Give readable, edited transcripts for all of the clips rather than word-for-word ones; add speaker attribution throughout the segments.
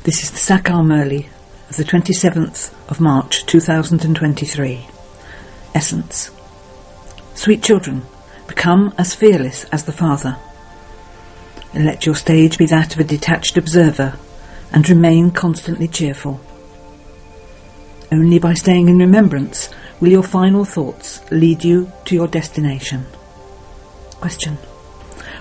Speaker 1: This is the Sakar Murli of the 27th of March 2023. Essence. Sweet children, become as fearless as the Father. Let your stage be that of a detached observer and remain constantly cheerful. Only by staying in remembrance will your final thoughts lead you to your destination. Question.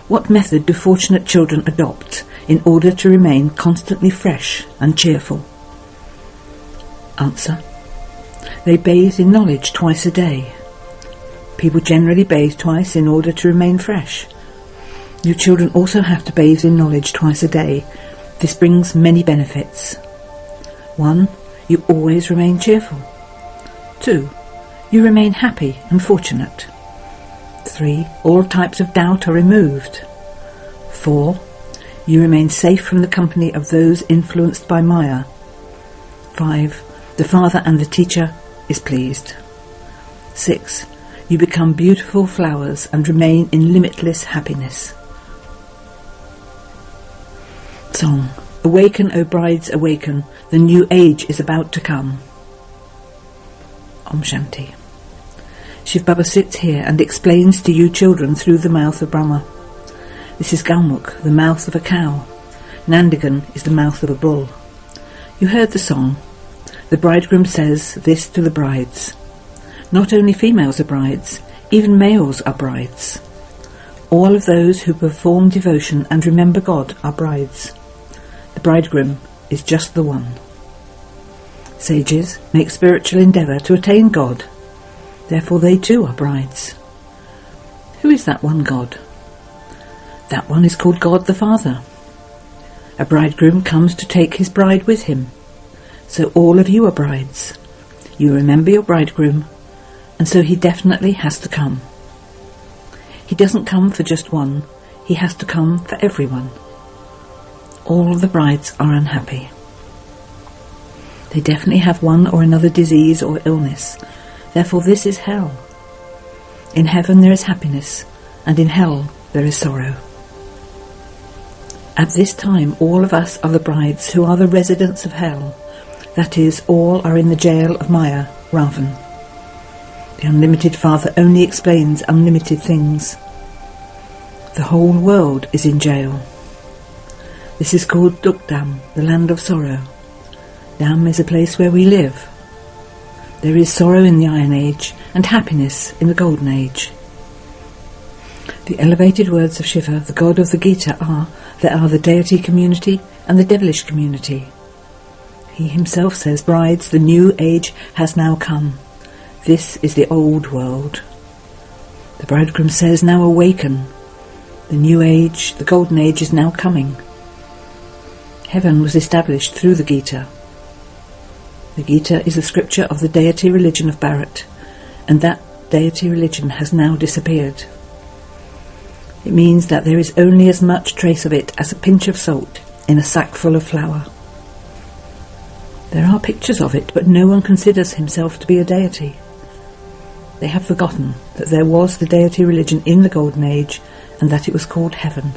Speaker 1: What method do fortunate children adopt in order to remain constantly fresh and cheerful? Answer. They bathe in knowledge twice a day. People generally bathe twice in order to remain fresh. You children also have to bathe in knowledge twice a day. This brings many benefits. 1. You always remain cheerful. 2. You remain happy and fortunate. 3. All types of doubt are removed. 4. You remain safe from the company of those influenced by Maya. 5. The Father and the Teacher is pleased. 6. You become beautiful flowers and remain in limitless happiness. Song. Awaken, O brides, awaken, the new age is about to come. Om Shanti. Shiv Baba sits here and explains to you children through the mouth of Brahma. This is Galmukh, the mouth of a cow. Nandigan is the mouth of a bull. You heard the song. The bridegroom says this to the brides. Not only females are brides, even males are brides. All of those who perform devotion and remember God are brides. The bridegroom is just the one. Sages make spiritual endeavour to attain God. Therefore they too are brides. Who is that one God? That one is called God the Father. A bridegroom comes to take his bride with him. So all of you are brides. You remember your bridegroom, and so he definitely has to come. He doesn't come for just one, he has to come for everyone. All the brides are unhappy. They definitely have one or another disease or illness. Therefore this is hell. In heaven there is happiness, and in hell there is sorrow. At this time all of us are the brides who are the residents of hell. That is, all are in the jail of Maya, Ravan. The unlimited Father only explains unlimited things. The whole world is in jail. This is called Dukdam, the land of sorrow. Dam is a place where we live. There is sorrow in the Iron Age and happiness in the Golden Age. The elevated words of Shiva, the God of the Gita, are, there are the deity community and the devilish community. He himself says, brides, the new age has now come. This is the old world. The bridegroom says, now awaken. The new age, the golden age, is now coming. Heaven was established through the Gita. The Gita is the scripture of the deity religion of Bharat, and that deity religion has now disappeared. It means that there is only as much trace of it as a pinch of salt in a sack full of flour. There are pictures of it, but no one considers himself to be a deity. They have forgotten that there was the deity religion in the Golden Age and that it was called heaven.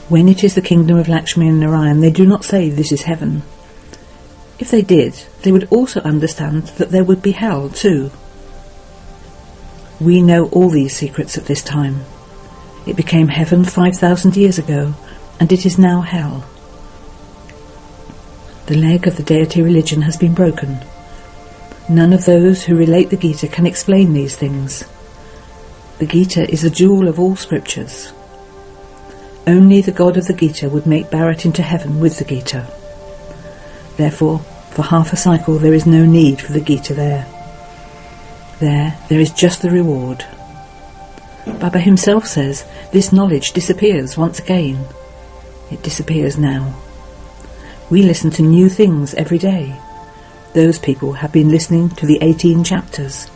Speaker 1: When it is the kingdom of Lakshmi and Narayan, they do not say this is heaven. If they did, they would also understand that there would be hell too. We know all these secrets at this time. It became heaven 5,000 years ago, and it is now hell. The leg of the deity religion has been broken. None of those who relate the Gita can explain these things. The Gita is the jewel of all scriptures. Only the God of the Gita would make Bharat into heaven with the Gita. Therefore, for half a cycle there is no need for the Gita there. There is just the reward. Baba himself says, this knowledge disappears once again. It disappears now. We listen to new things every day. Those people have been listening to the 18 chapters.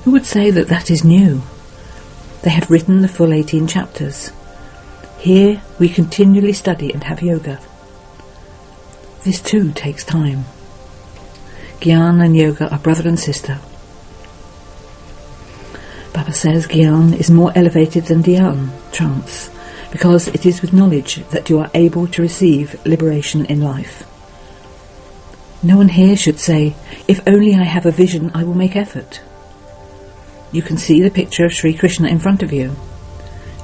Speaker 1: Who would say that that is new? They have written the full 18 chapters. Here we continually study and have yoga. This too takes time. Gyan and yoga are brother and sister. Baba says Gyan is more elevated than Dhyan, trance. because it is with knowledge that you are able to receive liberation in life. No one here should say, if only I have a vision, I will make effort. You can see the picture of Sri Krishna in front of you.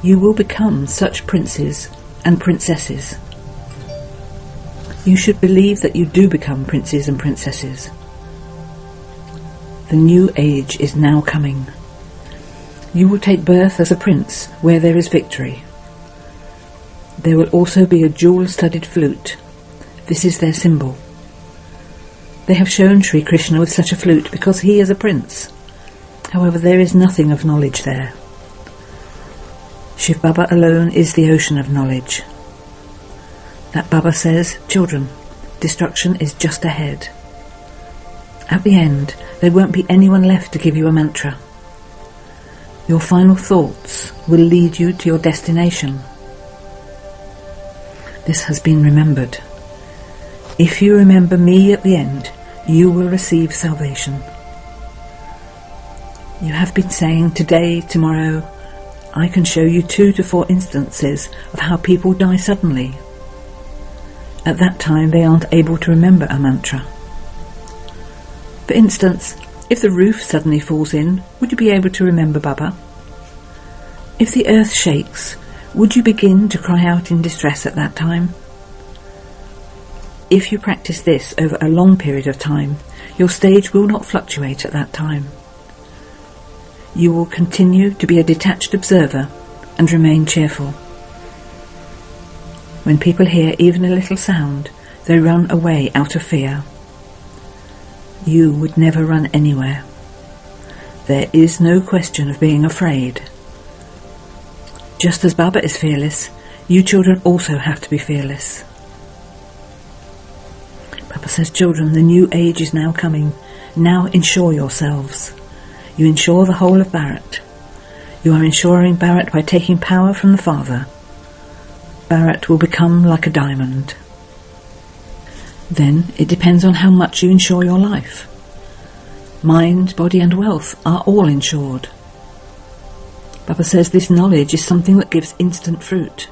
Speaker 1: You will become such princes and princesses. You should believe that you do become princes and princesses. The new age is now coming. You will take birth as a prince where there is victory. There will also be a jewel-studded flute. This is their symbol. They have shown Sri Krishna with such a flute because he is a prince. However, there is nothing of knowledge there. Shiv Baba alone is the ocean of knowledge. That Baba says, children, destruction is just ahead. At the end, there won't be anyone left to give you a mantra. Your final thoughts will lead you to your destination. This has been remembered. If you remember me at the end, you will receive salvation. You have been saying today, tomorrow, I can show you 2 to 4 instances of how people die suddenly. At that time they aren't able to remember a mantra. For instance, if the roof suddenly falls in, would you be able to remember Baba? If the earth shakes, would you begin to cry out in distress at that time? If you practice this over a long period of time, your stage will not fluctuate at that time. You will continue to be a detached observer and remain cheerful. When people hear even a little sound, they run away out of fear. You would never run anywhere. There is no question of being afraid. Just as Baba is fearless, you children also have to be fearless. Baba says, children, the new age is now coming. Now ensure yourselves. You ensure the whole of Bharat. You are ensuring Bharat by taking power from the Father. Bharat will become like a diamond. Then it depends on how much you insure your life. Mind, body and wealth are all insured. Baba says this knowledge is something that gives instant fruit.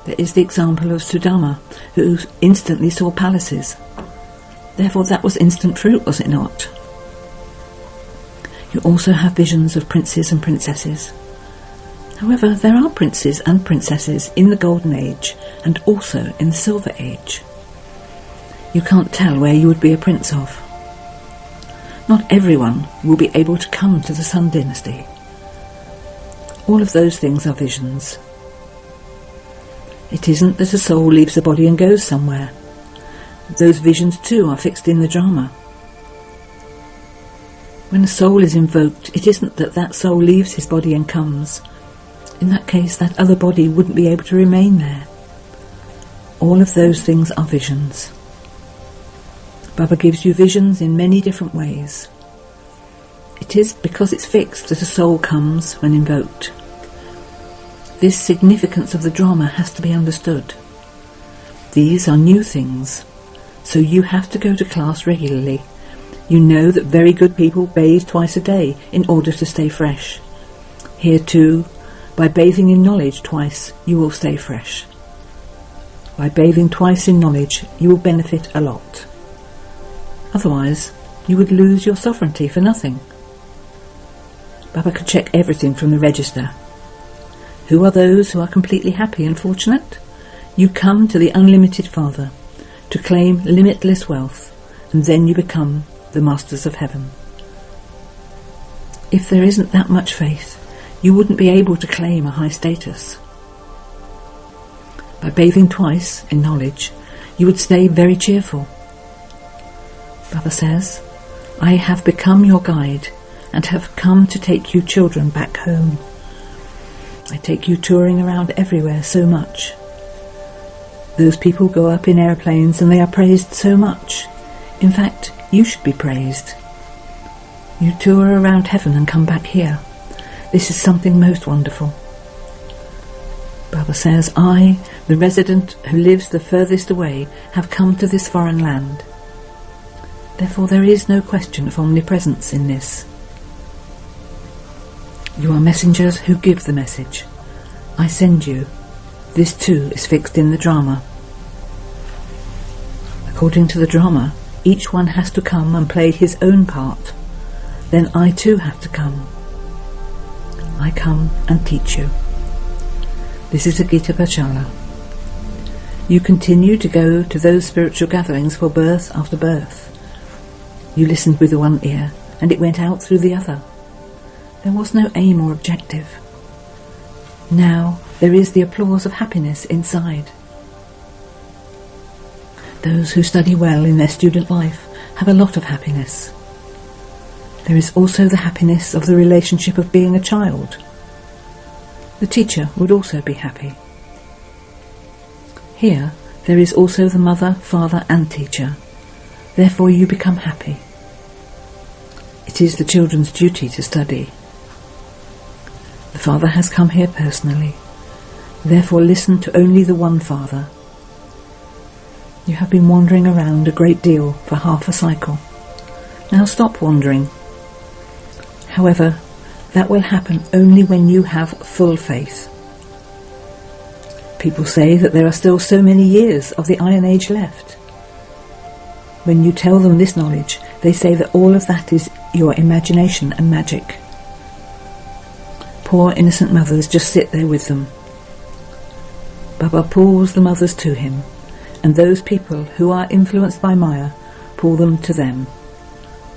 Speaker 1: There is the example of Sudama, who instantly saw palaces. Therefore that was instant fruit, was it not? You also have visions of princes and princesses. However, there are princes and princesses in the Golden Age and also in the Silver Age. You can't tell where you would be a prince of. Not everyone will be able to come to the Sun dynasty. All of those things are visions. It isn't that a soul leaves the body and goes somewhere. Those visions too are fixed in the drama. When a soul is invoked, it isn't that that soul leaves his body and comes. In that case, that other body wouldn't be able to remain there. All of those things are visions. Baba gives you visions in many different ways. It is because it's fixed that a soul comes when invoked. This significance of the drama has to be understood. These are new things, so you have to go to class regularly. You know that very good people bathe twice a day in order to stay fresh. Here too, by bathing in knowledge twice, you will stay fresh. By bathing twice in knowledge, you will benefit a lot. Otherwise, you would lose your sovereignty for nothing. Baba could check everything from the register. Who are those who are completely happy and fortunate? You come to the unlimited Father to claim limitless wealth, and then you become the masters of heaven. If there isn't that much faith, you wouldn't be able to claim a high status. By bathing twice in knowledge, you would stay very cheerful. Baba says, I have become your guide and have come to take you children back home. I take you touring around everywhere so much. Those people go up in airplanes and they are praised so much. In fact, you should be praised. You tour around heaven and come back here. This is something most wonderful. Baba says, I, the resident who lives the furthest away, have come to this foreign land. Therefore there is no question of omnipresence in this. You are messengers who give the message. I send you. This too is fixed in the drama. According to the drama, each one has to come and play his own part. Then I too have to come. I come and teach you. This is a Gita Pachala. You continue to go to those spiritual gatherings for birth after birth. You listened with one ear, and it went out through the other. There was no aim or objective. Now there is the applause of happiness inside. Those who study well in their student life have a lot of happiness. There is also the happiness of the relationship of being a child. The teacher would also be happy. Here there is also the mother, father and teacher. Therefore you become happy. It is the children's duty to study. The Father has come here personally. Therefore listen to only the one Father. You have been wandering around a great deal for half a cycle. Now stop wandering. However, that will happen only when you have full faith. People say that there are still so many years of the Iron Age left. When you tell them this knowledge, they say that all of that is your imagination and magic. Poor innocent mothers just sit there with them. Baba pulls the mothers to him, and those people who are influenced by Maya pull them to them.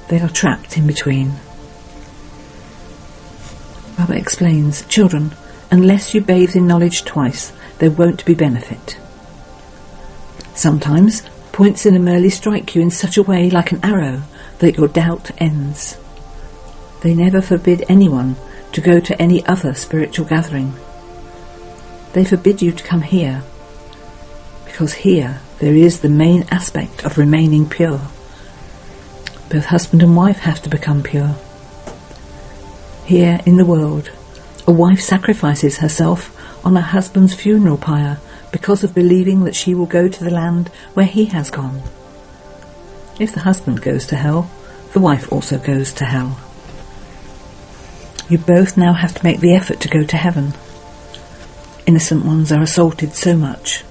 Speaker 1: They are trapped in between. Baba explains, children, unless you bathe in knowledge twice, there won't be benefit. Sometimes points in a Murli strike you in such a way like an arrow that your doubt ends. They never forbid anyone to go to any other spiritual gathering. They forbid you to come here, because here there is the main aspect of remaining pure. Both husband and wife have to become pure. Here in the world, a wife sacrifices herself on her husband's funeral pyre because of believing that she will go to the land where he has gone. If the husband goes to hell, the wife also goes to hell. You both now have to make the effort to go to heaven. Innocent ones are assaulted so much.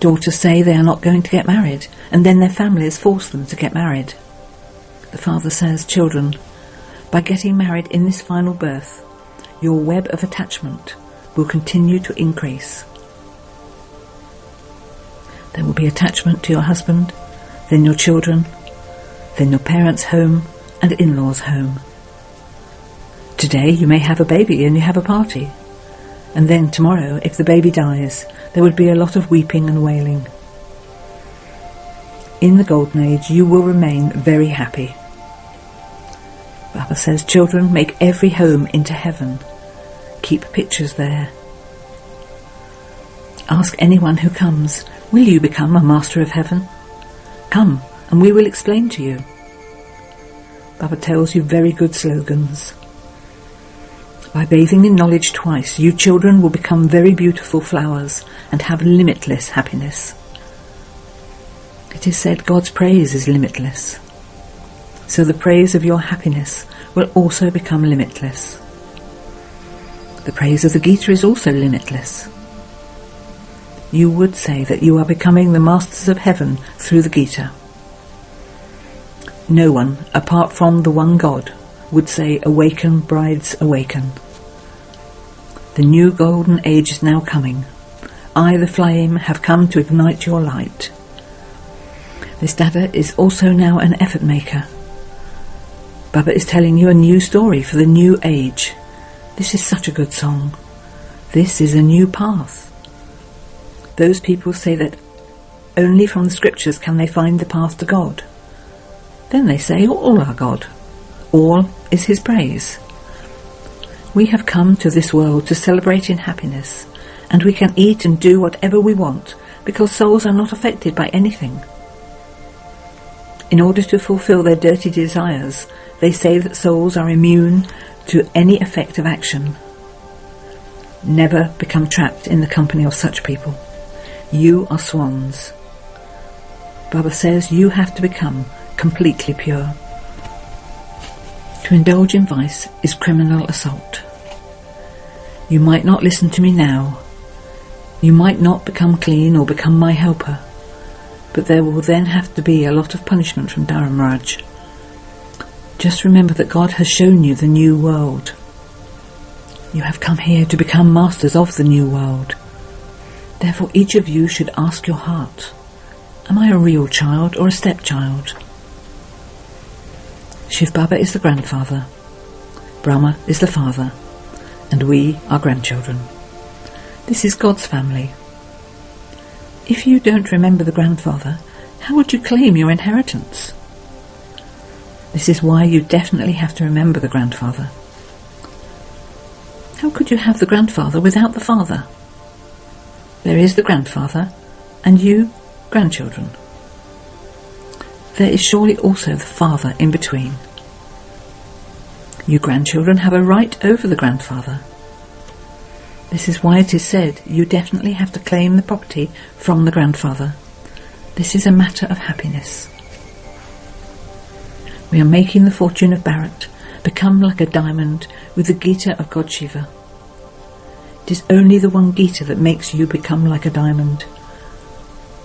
Speaker 1: Daughters say they are not going to get married, and then their families force them to get married. The father says, children, by getting married in this final birth, your web of attachment will continue to increase. There will be attachment to your husband, then your children, then your parents' home and in-laws' home. Today you may have a baby and you have a party, and then tomorrow, if the baby dies, there would be a lot of weeping and wailing. In the Golden Age you will remain very happy. Baba says, children, make every home into heaven. Keep pictures there. Ask anyone who comes, will you become a master of heaven? Come, and we will explain to you. Baba tells you very good slogans. By bathing in knowledge twice, you children will become very beautiful flowers and have limitless happiness. It is said God's praise is limitless. So the praise of your happiness will also become limitless. The praise of the Gita is also limitless. You would say that you are becoming the masters of heaven through the Gita. No one, apart from the one God, would say, awaken, brides, awaken. The new golden age is now coming. I, the flame, have come to ignite your light. This Dada is also now an effort maker. Baba is telling you a new story for the new age. This is such a good song. This is a new path. Those people say that only from the scriptures can they find the path to God. Then they say all are God. All is his praise. We have come to this world to celebrate in happiness, and we can eat and do whatever we want because souls are not affected by anything. In order to fulfill their dirty desires, they say that souls are immune to any effect of action. Never become trapped in the company of such people. You are swans. Baba says you have to become completely pure. To indulge in vice is criminal assault. You might not listen to me now. You might not become clean or become my helper, but there will then have to be a lot of punishment from Dharamraj. Just remember that God has shown you the new world. You have come here to become masters of the new world. Therefore each of you should ask your heart, am I a real child or a stepchild? Shiv Baba is the grandfather, Brahma is the father, and we are grandchildren. This is God's family. If you don't remember the grandfather, how would you claim your inheritance? This is why you definitely have to remember the grandfather. How could you have the grandfather without the father? There is the grandfather, and you, grandchildren. There is surely also the father in between. You grandchildren have a right over the grandfather. This is why it is said you definitely have to claim the property from the grandfather. This is a matter of happiness. We are making the fortune of Bharat become like a diamond with the Gita of God Shiva. It is only the one Gita that makes you become like a diamond.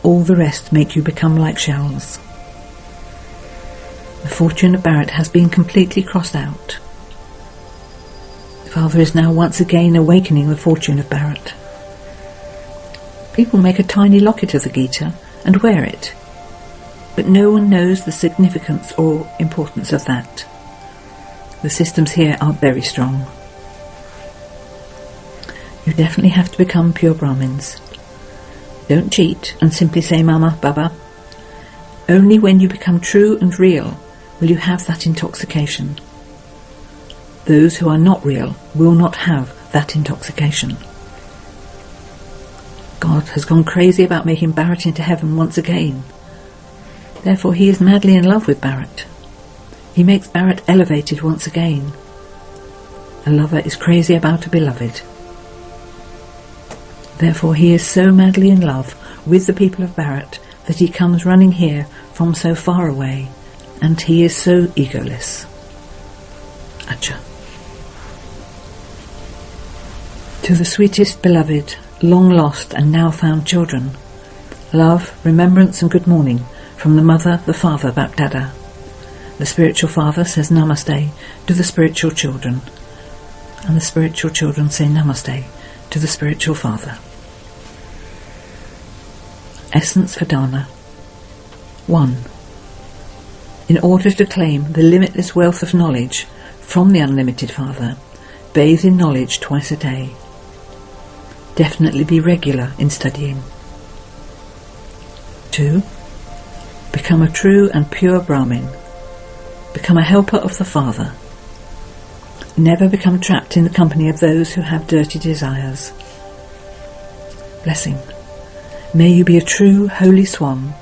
Speaker 1: All the rest make you become like shells. The fortune of Bharat has been completely crossed out. The Father is now once again awakening the fortune of Bharat. People make a tiny locket of the Gita and wear it, but no one knows the significance or importance of that. The systems here are very strong. You definitely have to become pure Brahmins. Don't cheat and simply say Mama, Baba. Only when you become true and real will you have that intoxication. Those who are not real will not have that intoxication. God has gone crazy about making Bharat into heaven once again. Therefore he is madly in love with Bharat. He makes Bharat elevated once again. A lover is crazy about a beloved. Therefore he is so madly in love with the people of Bharat that he comes running here from so far away, and he is so egoless. Acha. To the sweetest beloved, long lost and now found children, love, remembrance and good morning from the mother, the father, BapDada. The spiritual father says namaste to the spiritual children, and the spiritual children say namaste to the spiritual father. Essence for Dana. 1. In order to claim the limitless wealth of knowledge from the unlimited Father, bathe in knowledge twice a day. Definitely be regular in studying. 2. Become a true and pure Brahmin. Become a helper of the Father. Never become trapped in the company of those who have dirty desires. Blessing. May you be a true holy swan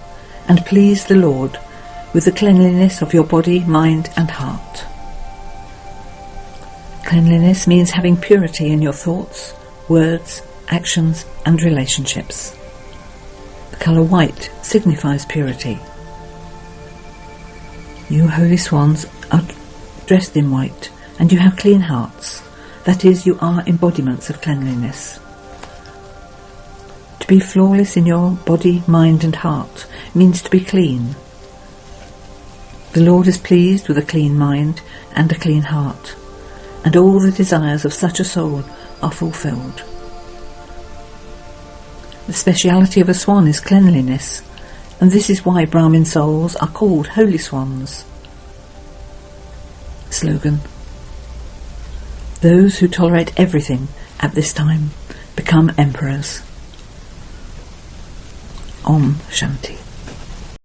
Speaker 1: and please the Lord with the cleanliness of your body, mind and heart. Cleanliness means having purity in your thoughts, words, actions and relationships. The colour white signifies purity. You holy swans are dressed in white and you have clean hearts. That is, you are embodiments of cleanliness. To be flawless in your body, mind and heart means to be clean. The Lord is pleased with a clean mind and a clean heart, and all the desires of such a soul are fulfilled. The speciality of a swan is cleanliness, and this is why Brahmin souls are called holy swans. Slogan. Those who tolerate everything at this time become emperors. Om Shanti.